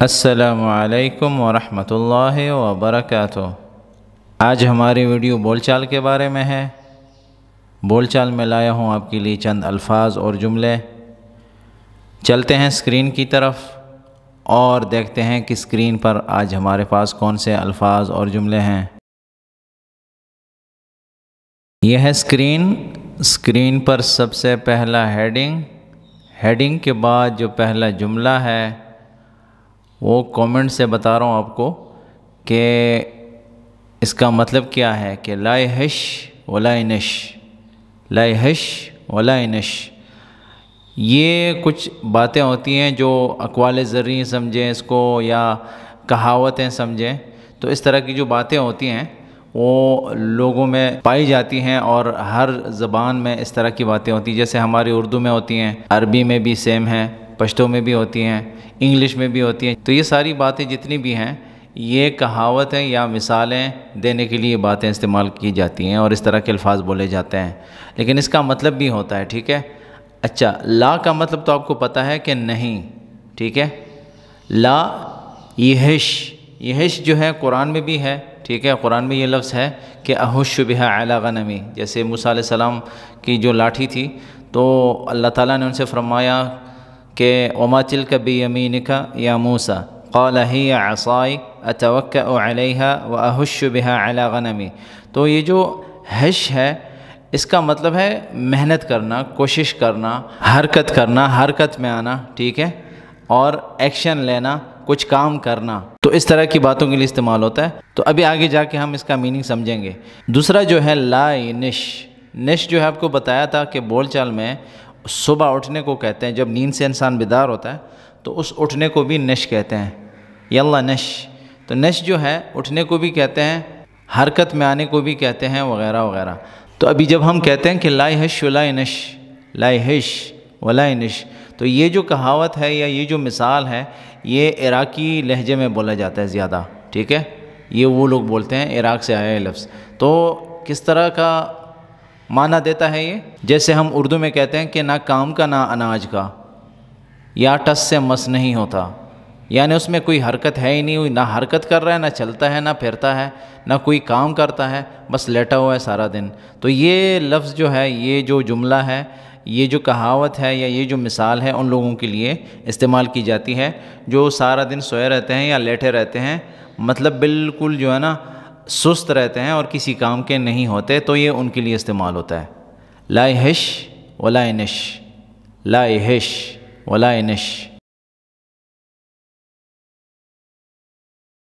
السلام علیکم ورحمۃ اللہ وبرکاتہ۔ آج ہماری ویڈیو بول چال کے بارے میں ہے۔ بول چال میں لایا ہوں آپ کے لیے چند الفاظ اور جملے۔ چلتے ہیں اسکرین کی طرف اور دیکھتے ہیں کہ اسکرین پر آج ہمارے پاس کون سے الفاظ اور جملے ہیں۔ یہ ہے اسکرین پر سب سے پہلا ہیڈنگ کے بعد جو پہلا جملہ ہے وہ کومنٹ سے بتا رہا ہوں آپ کو کہ اس کا مطلب کیا ہے کہ لا یحش ولا ینش، لا یحش ولا ینش۔ یہ کچھ باتیں ہوتی ہیں جو اقوال زرعی سمجھیں اس کو یا کہاوتیں سمجھیں، تو اس طرح کی جو باتیں ہوتی ہیں وہ لوگوں میں پائی جاتی ہیں اور ہر زبان میں اس طرح کی باتیں ہوتی ہیں، جیسے ہماری اردو میں ہوتی ہیں، عربی میں بھی سیم ہیں، پشتو میں بھی ہوتی ہیں، انگلش میں بھی ہوتی ہیں۔ تو یہ ساری باتیں جتنی بھی ہیں یہ کہاوتیں یا مثالیں دینے کے لیے باتیں استعمال کی جاتی ہیں اور اس طرح کے الفاظ بولے جاتے ہیں، لیکن اس کا مطلب بھی ہوتا ہے، ٹھیک ہے۔ اچھا، لا کا مطلب تو آپ کو پتہ ہے کہ نہیں، ٹھیک ہے۔ لا یحش جو ہے قرآن میں بھی ہے، ٹھیک ہے، قرآن میں یہ لفظ ہے کہ احش بہا علی غنمی، جیسے موسیٰ علیہ السلام کی جو لاٹھی تھی تو اللہ تعالیٰ نے ان سے فرمایا کہ وما تلک بیمینک یا موسیٰ قال ہی عصائی اتوکأ علیہا واحش بہا علی غنمی۔ تو یہ جو حش ہے اس کا مطلب ہے محنت کرنا، کوشش کرنا، حرکت میں آنا، ٹھیک ہے، اور ایکشن لینا، کچھ کام کرنا، تو اس طرح کی باتوں کے لیے استعمال ہوتا ہے۔ تو ابھی آگے جا کے ہم اس کا میننگ سمجھیں گے۔ دوسرا جو ہے لا ینش جو ہے آپ کو بتایا تھا کہ بول چال میں صبح اٹھنے کو کہتے ہیں، جب نیند سے انسان بیدار ہوتا ہے تو اس اٹھنے کو بھی نش کہتے ہیں، یلا نش۔ تو نش جو ہے اٹھنے کو بھی کہتے ہیں، حرکت میں آنے کو بھی کہتے ہیں، وغیرہ وغیرہ۔ تو ابھی جب ہم کہتے ہیں کہ لا یحش ولا ینش، لا یحش ولا ینش، تو یہ جو کہاوت ہے یا یہ جو مثال ہے یہ عراقی لہجے میں بولا جاتا ہے زیادہ، ٹھیک ہے، یہ وہ لوگ بولتے ہیں، عراق سے آیا ہے لفظ۔ تو کس طرح کا معنی دیتا ہے یہ؟ جیسے ہم اردو میں کہتے ہیں کہ نہ کام کا نہ اناج کا، یا ٹس سے مس نہیں ہوتا، یعنی اس میں کوئی حرکت ہے ہی نہیں، نہ حرکت کر رہا ہے، نہ چلتا ہے، نہ پھرتا ہے، نہ کوئی کام کرتا ہے، بس لیٹا ہوا ہے سارا دن۔ تو یہ لفظ جو ہے، یہ جو جملہ ہے، یہ جو کہاوت ہے یا یہ جو مثال ہے ان لوگوں کے لیے استعمال کی جاتی ہے جو سارا دن سوئے رہتے ہیں یا لیٹے رہتے ہیں، مطلب بالکل جو ہے نا سست رہتے ہیں اور کسی کام کے نہیں ہوتے، تو یہ ان کے لیے استعمال ہوتا ہے۔ لا یحش ولا ینش، لا یحش ولا ینش۔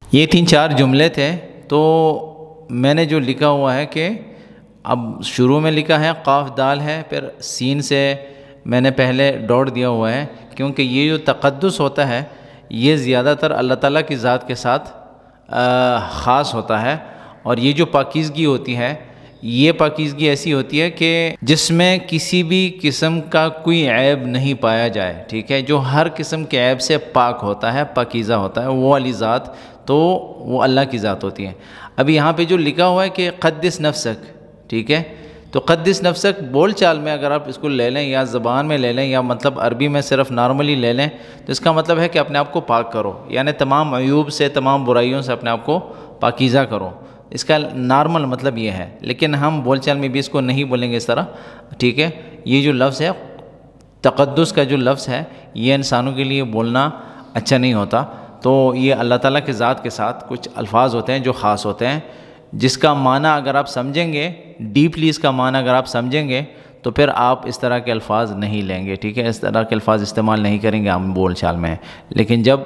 یہ 3-4 جملے تھے، تو میں نے جو لکھا ہوا ہے کہ اب شروع میں لکھا ہے قاف دال ہے، پھر سین سے میں نے پہلے ڈاٹ دیا ہوا ہے، کیونکہ یہ جو تقدس ہوتا ہے یہ زیادہ تر اللہ تعالیٰ کی ذات کے ساتھ خاص ہوتا ہے، اور یہ جو پاکیزگی ہوتی ہے یہ پاکیزگی ایسی ہوتی ہے کہ جس میں کسی بھی قسم کا کوئی عیب نہیں پایا جائے، ٹھیک ہے، جو ہر قسم کے عیب سے پاک ہوتا ہے، پاکیزہ ہوتا ہے، وہ والی ذات تو وہ اللہ کی ذات ہوتی ہے۔ اب یہاں پہ جو لکھا ہوا ہے کہ قدس نفسک، ٹھیک ہے، تو قدس نفسک بول چال میں اگر آپ اس کو لے لیں یا زبان میں لے لیں یا مطلب عربی میں صرف نارملی لے لیں تو اس کا مطلب ہے کہ اپنے آپ کو پاک کرو، یعنی تمام عیوب سے، تمام برائیوں سے اپنے آپ کو پاکیزہ کرو، اس کا نارمل مطلب یہ ہے۔ لیکن ہم بول چال میں بھی اس کو نہیں بولیں گے اس طرح، ٹھیک ہے۔ یہ جو لفظ ہے تقدس کا جو لفظ ہے یہ انسانوں کے لیے بولنا اچھا نہیں ہوتا، تو یہ اللہ تعالیٰ کی ذات کے ساتھ کچھ الفاظ ہوتے ہیں جو خاص ہوتے ہیں، جس کا معنی اگر آپ سمجھیں گے ڈیپلی، اس کا معنی اگر آپ سمجھیں گے تو پھر آپ اس طرح کے الفاظ نہیں لیں گے، ٹھیک ہے، اس طرح کے الفاظ استعمال نہیں کریں گے ہم بول چال میں، لیکن جب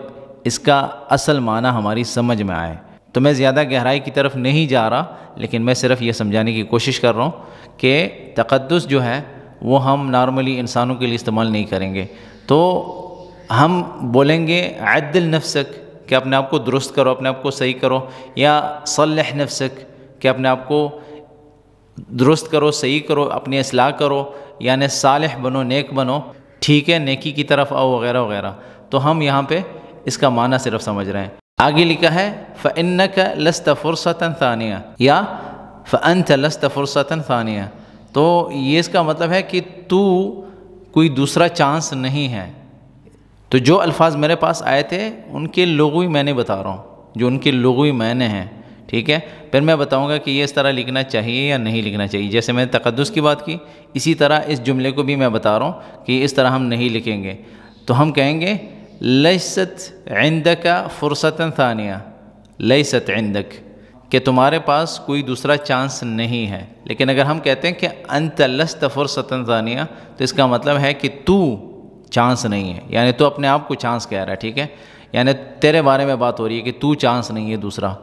اس کا اصل معنی ہماری سمجھ میں آئے تو میں زیادہ گہرائی کی طرف نہیں جا رہا، لیکن میں صرف یہ سمجھانے کی کوشش کر رہا ہوں کہ تقدس جو ہے وہ ہم نارملی انسانوں کے لیے استعمال نہیں کریں گے، تو ہم بولیں گے عدل نفسک کہ اپنے آپ کو درست کرو، اپنے آپ کو صحیح کرو، یا صلح نفسک کہ اپنے آپ کو درست کرو، صحیح کرو، اپنی اصلاح کرو، یعنی صالح بنو، نیک بنو، ٹھیک ہے، نیکی کی طرف آؤ، وغیرہ وغیرہ۔ تو ہم یہاں پہ اس کا معنی صرف سمجھ رہے ہیں۔ آگے لکھا ہے فَإِنَّكَ لَسْتَ فُرْصَةً ثَانِيَةً یا فَأَنْتَ لَسْتَ فُرْصَةً ثَانِيَةً، تو یہ اس کا مطلب ہے کہ تو کوئی دوسرا چانس نہیں ہے، تو جو الفاظ میرے پاس آئے تھے ان کے لغوی میں نے بتا رہا ہوں، جو ان کے لغوی معنی ہیں، ٹھیک ہے. پھر میں بتاؤں گا کہ یہ اس طرح لکھنا چاہیے یا نہیں لکھنا چاہیے. جیسے میں نے تقدس کی بات کی، اسی طرح اس جملے کو بھی میں بتا رہا ہوں کہ اس طرح ہم نہیں لکھیں گے. تو ہم کہیں گے لیست عندک فرصۃ ثانیہ، لیست عندک، کہ تمہارے پاس کوئی دوسرا چانس نہیں ہے. لیکن اگر ہم کہتے ہیں کہ انت لست فرصۃ ثانیہ، تو اس کا مطلب ہے کہ تو چانس نہیں ہے، یعنی تو اپنے آپ کو چانس کہہ رہا ہے، ٹھیک ہے، یعنی تیرے بارے میں بات ہو رہی ہے کہ تو چانس نہیں ہے دوسرا.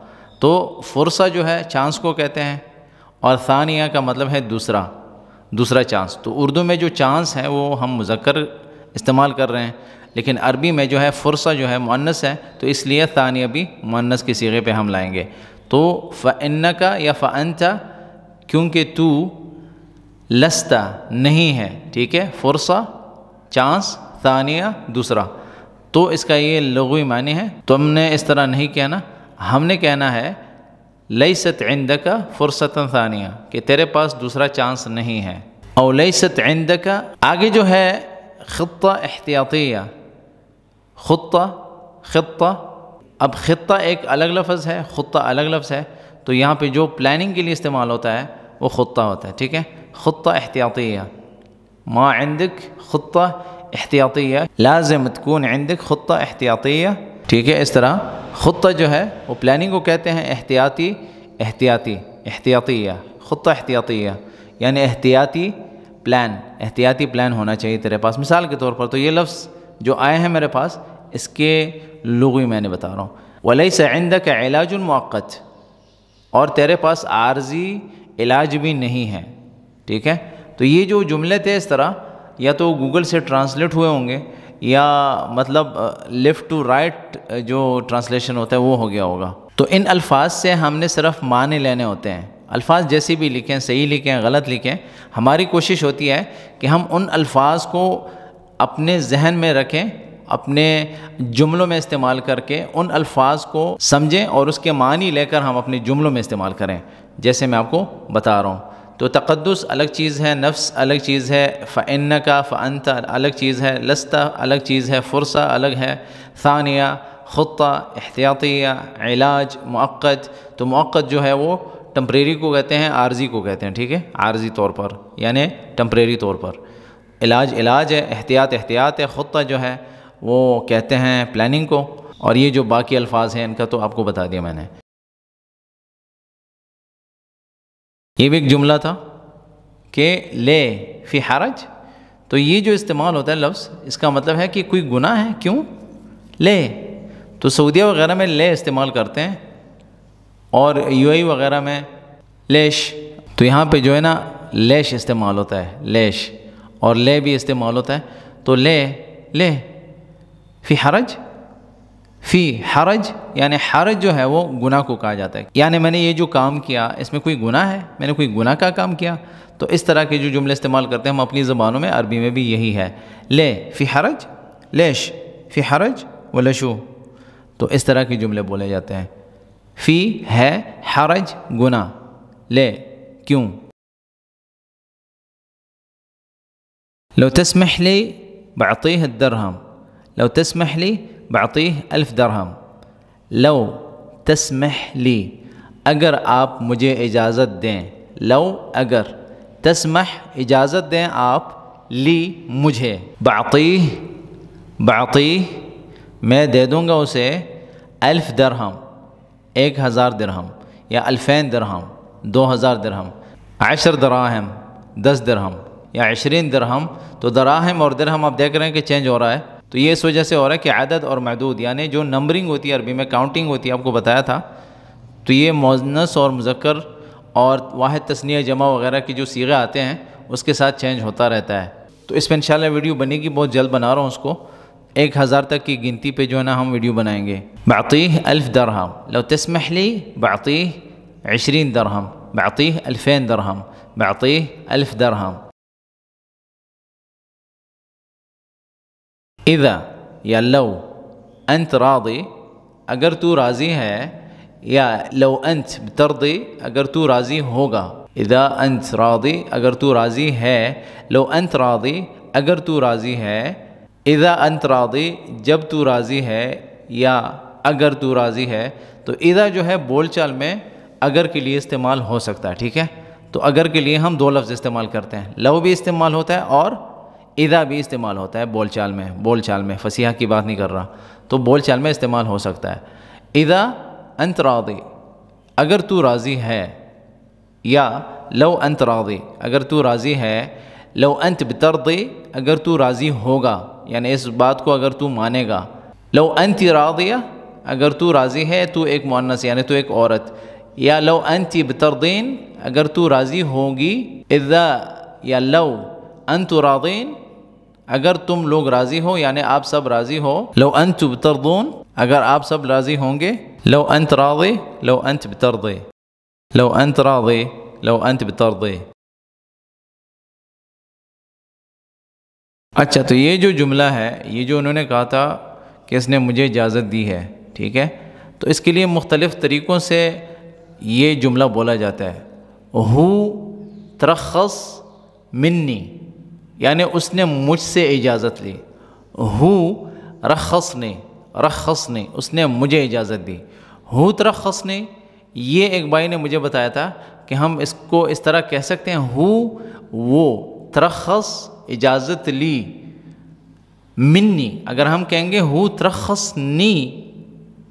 تو فرصہ جو ہے چانس کو کہتے ہیں، اور ثانیہ کا مطلب ہے دوسرا چانس. تو اردو میں جو چانس ہے وہ ہم مذکر استعمال کر رہے ہیں، لیکن عربی میں جو ہے فرصہ جو ہے مؤنث ہے، تو اس لیے ثانیہ بھی مؤنث کے صیغے پہ ہم لائیں گے. تو فَإِنَّكَ یا فَأَنْتَ، کیونکہ تو لست نہیں ہے، ٹھیک ہے، فرصہ چانس، ثانیہ دوسرا. تو اس کا یہ لغوی معنی ہے. تو ہم نے اس طرح نہیں کہنا، ہم نے کہنا ہے لیست عندک فرصۃ ثانیہ، کہ تیرے پاس دوسرا چانس نہیں ہے. او لیست عندک، آگے جو ہے خطہ احتیاطیہ، خطہ. اب خطہ ایک الگ لفظ ہے، خطہ الگ لفظ ہے. تو یہاں پہ جو پلاننگ کے لیے استعمال ہوتا ہے وہ خطہ ہوتا ہے، ٹھیک ہے. خطہ احتیاطیہ، ما عندك خطہ احتیاطیہ، لازم تكون عندك خطہ احتیاطیہ، ٹھیک ہے. اس طرح خطہ جو ہے وہ پلاننگ کو کہتے ہیں، احتیاطیہ، خطہ احتیاطیہ یعنی احتیاطی پلان ہونا چاہیے تیرے پاس. مثال کے طور پر تو یہ لفظ جو آئے ہیں میرے پاس، اس کے لغوی میں نے بتا رہا ہوں. وَلَيْسَ عِنْدَكَ عِلَاجٌ مُؤَقَّتٌ، اور تیرے پاس عارضی علاج بھی نہیں ہے، ٹھیک ہے. تو یہ جو جملے تھے اس طرح یا تو گوگل سے ٹرانسلیٹ ہوئے ہوں گے، یا مطلب لیفٹ ٹو رائٹ جو ٹرانسلیشن ہوتا ہے وہ ہو گیا ہوگا. تو ان الفاظ سے ہم نے صرف معنی لینے ہوتے ہیں. الفاظ جیسے بھی لکھیں، صحیح لکھیں غلط لکھیں، ہماری کوشش ہوتی ہے کہ ہم ان الفاظ کو اپنے ذہن میں رکھیں، اپنے جملوں میں استعمال کر کے ان الفاظ کو سمجھیں اور اس کے معنی لے کر ہم اپنے جملوں میں استعمال کریں، جیسے میں آپ کو بتا رہا ہوں. تو تقدس الگ چیز ہے، نفس الگ چیز ہے، فَإِنَّكَ فَأَنْتَ الگ چیز ہے، لست الگ چیز ہے، فرصہ الگ ہے، ثانیہ، خطہ احتیاطیہ، علاج، مؤقت. تو مؤقت جو ہے وہ ٹمپریری کو کہتے ہیں، عارضی کو کہتے ہیں، ٹھیک ہے، عارضی طور پر یعنی ٹمپریری طور پر. علاج ہے، احتیاط ہے، خطہ جو ہے وہ کہتے ہیں پلاننگ کو. اور یہ جو باقی الفاظ ہیں ان کا تو آپ کو بتا دیا میں نے. یہ بھی ایک جملہ تھا کہ لے فی حرج. تو یہ جو استعمال ہوتا ہے لفظ، اس کا مطلب ہے کہ کوئی گناہ ہے، کیوں لے. تو سعودیہ وغیرہ میں لے استعمال کرتے ہیں، اور یو اے وغیرہ میں لیش. تو یہاں پہ جو ہے نا لیش استعمال ہوتا ہے، لیش، اور لے بھی استعمال ہوتا ہے. تو لے فی حرج یعنی حرج جو ہے وہ گناہ کو کہا جاتا ہے، یعنی میں نے یہ جو کام کیا اس میں کوئی گناہ ہے، میں نے کوئی گناہ کا کام کیا. تو اس طرح کے جو جملے استعمال کرتے ہیں ہم اپنی زبانوں میں، عربی میں بھی یہی ہے، لے فی حرج، لیش فی حرج ولشو. تو اس طرح کے جملے بولے جاتے ہیں. فی ہے، حرج گناہ، لے کیوں. لو تسمح لی بعطیہ الدرہم، لو تسمح لی بعطیہ 1000 درہم. لو تسمح لی، اگر آپ مجھے اجازت دیں، لو اگر، تسمح اجازت دیں آپ، لی مجھے، بعطیہ میں دے دوں گا اسے 1000 درہم 1000 درہم، یا 2000 درہم 2000 درہم، 10 دراہم 10 درہم، یا 20 درہم. تو دراہم اور درہم آپ دیکھ رہے ہیں کہ چینج ہو رہا ہے. تو یہ اس وجہ سے ہو رہا ہے کہ عدد اور معدود یعنی جو نمبرنگ ہوتی ہے عربی میں، کاؤنٹنگ ہوتی ہے، آپ کو بتایا تھا. تو یہ مؤنث اور مذکر اور واحد تثنیہ جمع وغیرہ کی جو صیغے آتے ہیں اس کے ساتھ چینج ہوتا رہتا ہے. تو اس پہ انشاءاللہ ویڈیو بنے گی، بہت جلد بنا رہا ہوں اس کو. 1000 تک کی گنتی پہ جو ہے نا ہم ویڈیو بنائیں گے. بعطیہ 1000 درہم، لو تسمح لی بعطیہ 20 درہم، بعطیہ 2000 درہم، بعطیہ 1000 درہم. اذا یا لو انت راضی، اگر تو راضی ہے، یا لو انت بترضی، اگر تو راضی ہوگا. اذا انت راضی، اگر تو راضی ہے. لو انت راضی، اگر تو راضی ہے. اذا انت راضی جب تو راضی ہے یا اگر تو راضی ہے، تو اذا جو ہے بول چال میں اگر کے لیے استعمال ہو سکتا ہے، ٹھیک ہے؟ تو اگر کے لیے ہم دو لفظ استعمال کرتے ہیں، لو بھی استعمال ہوتا ہے اور اذا بھی استعمال ہوتا ہے بول چال میں فصیحہ کی بات نہیں کر رہا، تو بول چال میں استعمال ہو سکتا ہے۔ اذا انت راضی اگر تو راضی ہے، یا لو انت راضی اگر تو راضی ہے، لو انت بترضی اگر تو راضی ہوگا، یعنی اس بات کو اگر تو مانے گا، لو انت راضیہ اگر تو راضی ہے، تو ایک مؤنث یعنی تو ایک عورت، یا لو انت بترضین اگر تو راضی ہوگی، اذا یا لو انت راضین اگر تم لوگ راضی ہو، یعنی آپ سب راضی ہو، لو انت بترضون اگر آپ سب راضی ہوں گے، لو انت راضی لو انت بترضی، لو انت راضی لو انت بترضی۔ اچھا، تو یہ جو جملہ ہے، یہ جو انہوں نے کہا تھا کہ اس نے مجھے اجازت دی ہے، ٹھیک ہے؟ تو اس کے لیے مختلف طریقوں سے یہ جملہ بولا جاتا ہے۔ ہو ترخص منی، یعنی اس نے مجھ سے اجازت لی۔ ہو رخصنی اس نے مجھے اجازت دی۔ ہو ترخصنی، یہ ایک بھائی نے مجھے بتایا تھا کہ ہم اس کو اس طرح کہہ سکتے ہیں، ہو وہ، ترخص اجازت لی، منی اگر ہم کہیں گے ہو ترخصنی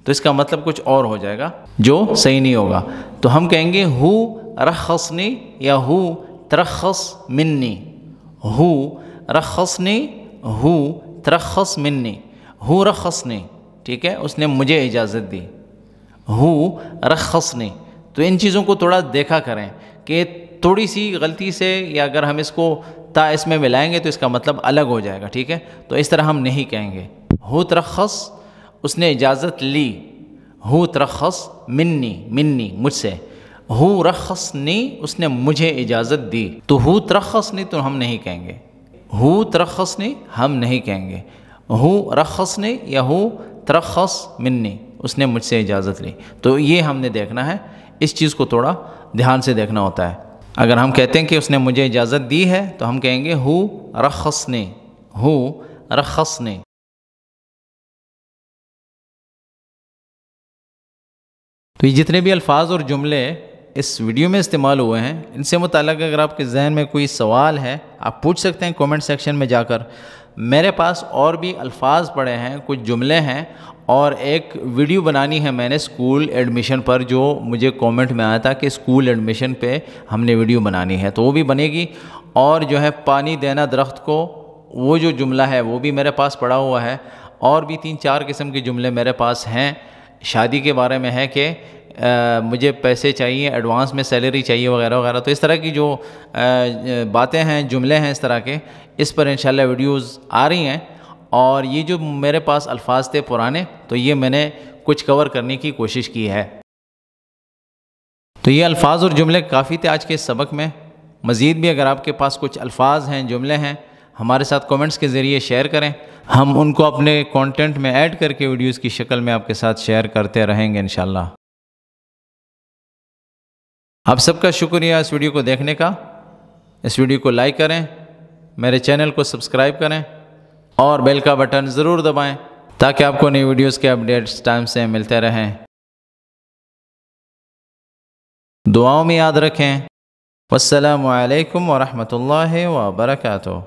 تو اس کا مطلب کچھ اور ہو جائے گا جو صحیح نہیں ہوگا، تو ہم کہیں گے ہو رخصنی یا ہو ترخص منی، ہو رخصنی ہو ترخص منی، ہو رخصنی، ٹھیک ہے؟ اس نے مجھے اجازت دی، ہو رخصنی۔ تو ان چیزوں کو تھوڑا دیکھا کریں کہ تھوڑی سی غلطی سے یا اگر ہم اس کو تا اس میں ملائیں گے تو اس کا مطلب الگ ہو جائے گا، ٹھیک ہے؟ تو اس طرح ہم نہیں کہیں گے۔ ہو ترخص اس نے اجازت لی، ہو ترخص منی مجھ سے، ہو رخصنی اس نے مجھے اجازت دی، تو ہو ترخصنی تو ہم نہیں کہیں گے، ہو ترخصنی ہم نہیں کہیں گے، ہو رخصنی یا ہو ترخص منی اس نے مجھ سے اجازت لی۔ تو یہ ہم نے دیکھنا ہے، اس چیز کو تھوڑا دھیان سے دیکھنا ہوتا ہے۔ اگر ہم کہتے ہیں کہ اس نے مجھے اجازت دی ہے تو ہم کہیں گے ہو رخصنی، ہو رخصنی۔ تو یہ جتنے بھی الفاظ اور جملے اس ویڈیو میں استعمال ہوئے ہیں، ان سے متعلق اگر آپ کے ذہن میں کوئی سوال ہے آپ پوچھ سکتے ہیں کومنٹ سیکشن میں جا کر۔ میرے پاس اور بھی الفاظ پڑے ہیں، کچھ جملے ہیں، اور ایک ویڈیو بنانی ہے میں نے اسکول ایڈمیشن پر، جو مجھے کومنٹ میں آیا تھا کہ اسکول ایڈمیشن پہ ہم نے ویڈیو بنانی ہے، تو وہ بھی بنے گی۔ اور جو ہے پانی دینا درخت کو، وہ جو جملہ ہے وہ بھی میرے پاس پڑا ہوا ہے، اور بھی 3-4 قسم کے جملے میرے پاس ہیں۔ شادی کے بارے میں ہے کہ مجھے پیسے چاہیے، ایڈوانس میں سیلری چاہیے وغیرہ وغیرہ، تو اس طرح کی جو باتیں ہیں، جملے ہیں اس طرح کے، اس پر انشاءاللہ ویڈیوز آ رہی ہیں۔ اور یہ جو میرے پاس الفاظ تھے پرانے، تو یہ میں نے کچھ کور کرنے کی کوشش کی ہے۔ تو یہ الفاظ اور جملے کافی تھے آج کے اس سبق میں۔ مزید بھی اگر آپ کے پاس کچھ الفاظ ہیں، جملے ہیں، ہمارے ساتھ کومنٹس کے ذریعے شیئر کریں، ہم ان کو اپنے کانٹینٹ میں ایڈ کر کے ویڈیوز کی شکل میں آپ کے ساتھ شیئر کرتے رہیں گے انشاءاللہ۔ آپ سب کا شکریہ اس ویڈیو کو دیکھنے کا۔ اس ویڈیو کو لائک کریں، میرے چینل کو سبسکرائب کریں، اور بیل کا بٹن ضرور دبائیں تاکہ آپ کو نئی ویڈیوز کے اپڈیٹس ٹائم سے ملتے رہیں۔ دعاؤں میں یاد رکھیں۔ والسلام علیکم ورحمۃ اللہ وبرکاتہ۔